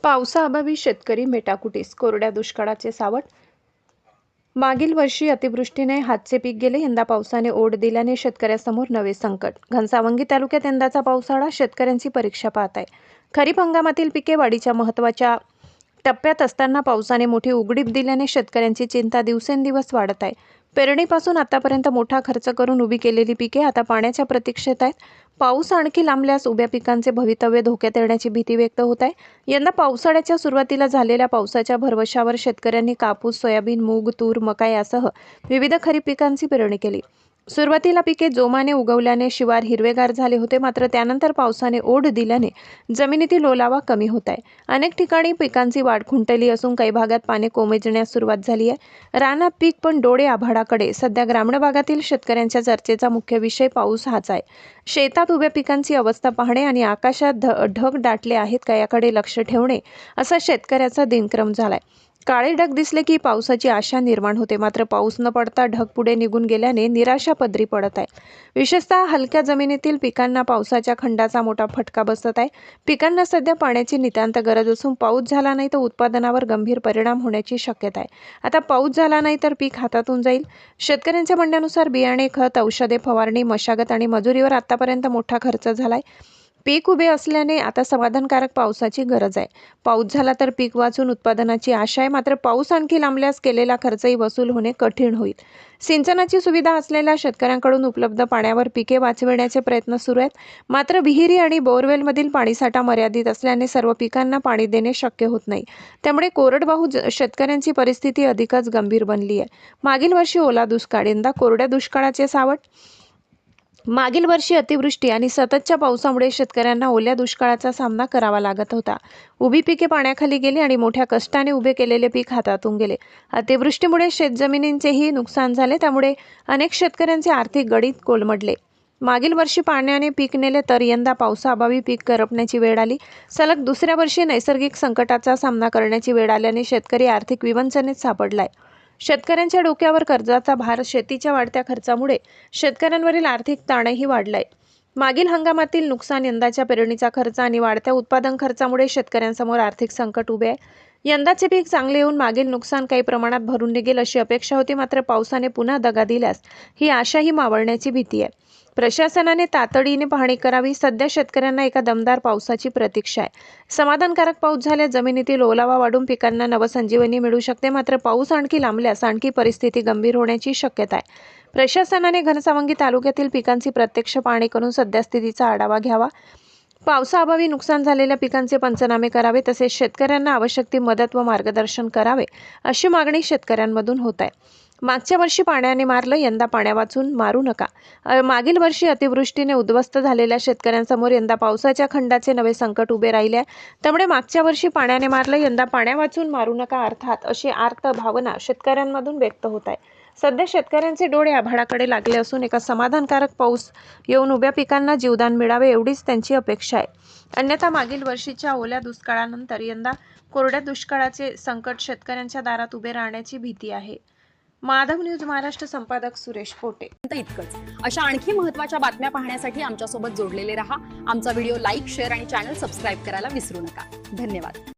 पावसाअभावी शेतकरी मेटाकुटीस, कोरड्या दुष्काळाचे सावट। मागील वर्षी अतिवृष्टीने हातचे पीक गेले, यंदा पावसाने ओढ दिल्याने शेतकऱ्यासमोर नवे संकट। घनसावंगी तालुक्यात यंदाचा पावसाळा शेतकऱ्यांची परीक्षा पाहत आहे। खरीप हंगामातील पिके वाढीच्या महत्त्वाच्या टप्प्यात असताना पावसाने मोठी उघडीप दिल्याने शेतकऱ्यांची चिंता दिवसेंदिवस वाढत आहे। पेरणीपासून आतापर्यंत मोठा खर्च करून उभी केलेली पिके आता पाण्याच्या प्रतीक्षेत आहेत। पाऊस आणखी लांबल्यास उभ्या पिकांचे भवितव्य धोक्यात येण्याची भीती व्यक्त होत आहे। यंदा पावसाळ्याच्या सुरुवातीला झालेल्या पावसाच्या भरवशावर शेतकऱ्यांनी कापूस, सोयाबीन, मूग, तूर, मका यासह विविध खरीप पिकांची पेरणी केली। सुरुवातीला पिके जोमाने उगवल्याने शिवार हिरवेगार झाले होते, मात्र त्यानंतर पावसाने ओढ दिल्याने जमिनीतील ओलावा कमी होत आहे। अनेक ठिकाणी पिकांची वाढ खुंटली असून काही भागात पाने कोमेजण्यास सुरुवात झाली आहे। रानात पीक पण डोळे आभाळाकडे। सध्या ग्रामीण भागातील शेतकऱ्यांच्या चर्चेचा मुख्य विषय पाऊस हाच आहे। शेतात उभ्या पिकांची अवस्था पाहणे आणि आकाशात ढग दाटले आहेत का याकडे लक्ष ठेवणे असा शेतकऱ्याचा दिनक्रम झालाय। काळे ढग दिसले की पावसाची आशा निर्माण होते, मात्र पाऊस न पडता ढग पुढे निघून गेल्याने निराशा पदरी पडत आहे। विशेषतः हलक्या जमिनीतील पिकांना पावसाच्या खंडाचा मोठा फटका बसत आहे। पिकांना सध्या पाण्याची नितांत गरज असून पाऊस झाला नाही तर उत्पादनावर गंभीर परिणाम होण्याची शक्यता आहे। आता पाऊस झाला नाही तर पीक हातातून जाईल। शेतकऱ्यांच्या म्हणण्यानुसार बियाणे, खत, औषधे, फवारणी, मशागत आणि मजुरीवर आतापर्यंत मोठा खर्च झालाय। पीक उभे असल्याने आता समाधानकारक पावसाची गरज आहे। पाऊस झाला तर पीक वाचून उत्पादनाची आशा आहे, मात्र पाऊस आणखी लांबल्यास केलेला खर्चही वसूल होणे कठीण होईल। सिंचनाची सुविधा असलेल्या शेतकऱ्यांकडून उपलब्ध पाण्यावर पिके वाचविण्याचे प्रयत्न सुरू आहेत, मात्र विहिरी आणि बोरवेलमधील पाणीसाठा मर्यादित असल्याने सर्व पिकांना पाणी देणे शक्य होत नाही। त्यामुळे कोरडवाहू शेतकऱ्यांची परिस्थिती अधिकच गंभीर बनली आहे। मागील वर्षी ओला दुष्काळ, यंदा कोरड्या दुष्काळाचे सावट। मागील वर्षी अतिवृष्टी आणि सततच्या पावसामुळे शेतकऱ्यांना ओल्या दुष्काळाचा सामना करावा लागत होता। उभी पिके पाण्याखाली गेली आणि मोठ्या कष्टाने उभे केलेले पीक हातातून गेले। अतिवृष्टीमुळे शेतजमिनींचेही नुकसान झाले, त्यामुळे अनेक शेतकऱ्यांचे आर्थिक गणित कोलमडले। मागील वर्षी पाण्याने पीक नेले तर यंदा पावसाअभावी पीक करपण्याची वेळ आली। सलग दुसऱ्या वर्षी नैसर्गिक संकटाचा सामना करण्याची वेळ आल्याने शेतकरी आर्थिक विवंचनेत सापडलाय। शेतकऱ्यांच्या डोक्यावर कर्जाचा भार, शेतीच्या वाढत्या खर्चामुळे शेतकऱ्यांवरील आर्थिक ताणही वाढलाय। मागील हंगामातील नुकसान, यंदाच्या पेरणीचा खर्च आणि वाढत्या उत्पादन खर्चामुळे शेतकऱ्यांसमोर आर्थिक संकट उभे आहे। यंदाचे पीक चांगले येऊन मागील नुकसान काही प्रमाणात भरून निघेल अशी अपेक्षा होती, मात्र पावसाने पुन्हा दगा दिल्यास ही आशाही मावळण्याची भीती आहे। प्रशासनाने तातडीने पाहणी करावी। सध्या शेतकऱ्यांना एका दमदार पावसाची प्रतीक्षा आहे। समाधानकारक पाऊस झाल्यास जमिनीतील ओलावा वाढून पिकांना नवसंजीवनी मिळू शकते, मात्र पाऊस आणखी लांबल्यास आणखी परिस्थिती गंभीर होण्याची शक्यता आहे। प्रशासनाने घनसावंगी तालुक्यातील पिकांची प्रत्यक्ष पाहणी करून सद्यस्थितीचा आढावा घ्यावा। पावसाअभावी नुकसान झालेल्या पिकांचे पंचनामे करावे, तसेच शेतकऱ्यांना आवश्यक ती मदत व मार्गदर्शन करावे अशी मागणी शेतकऱ्यांमधून होत आहे। मागच्या वर्षी पाण्याने मारलं, यंदा पाण्या वाचून मारू नका। मागील वर्षी अतिवृष्टीने उद्ध्वस्त झालेल्या शेतकऱ्यांसमोर यंदा पावसाच्या खंडाचे नवे संकट उभे राहिले आहे। त्यामुळे मागच्या वर्षी पाण्याने मारलं, यंदा पाण्या वाचून मारू नका अर्थात अशी आर्त भावना शेतकऱ्यांमधून व्यक्त होत आहे। सध्या शेतकऱ्यांचे डोळे आभाळाकडे लागले असून एका समाधानकारक पाऊस येऊन उभ्या पिकांना जीवदान मिळावे एवढीच त्यांची अपेक्षा आहे। अन्यथा मागील वर्षीच्या ओल्या दुष्काळानंतर यंदा कोरड्या दुष्काळाचे संकट शेतकऱ्यांच्या दारात उभे राहण्याची भीती आहे। माधव न्यूज महाराष्ट्र, संपादक सुरेश पोटे। इतकंच अशा आणखी महत्त्वाच्या बातम्या पाहण्यासाठी आमच्यासोबत जोडलेले रहा। आमचा व्हिडिओ लाईक, शेअर आणि चॅनल सबस्क्राईब करायला विसरू नका। धन्यवाद।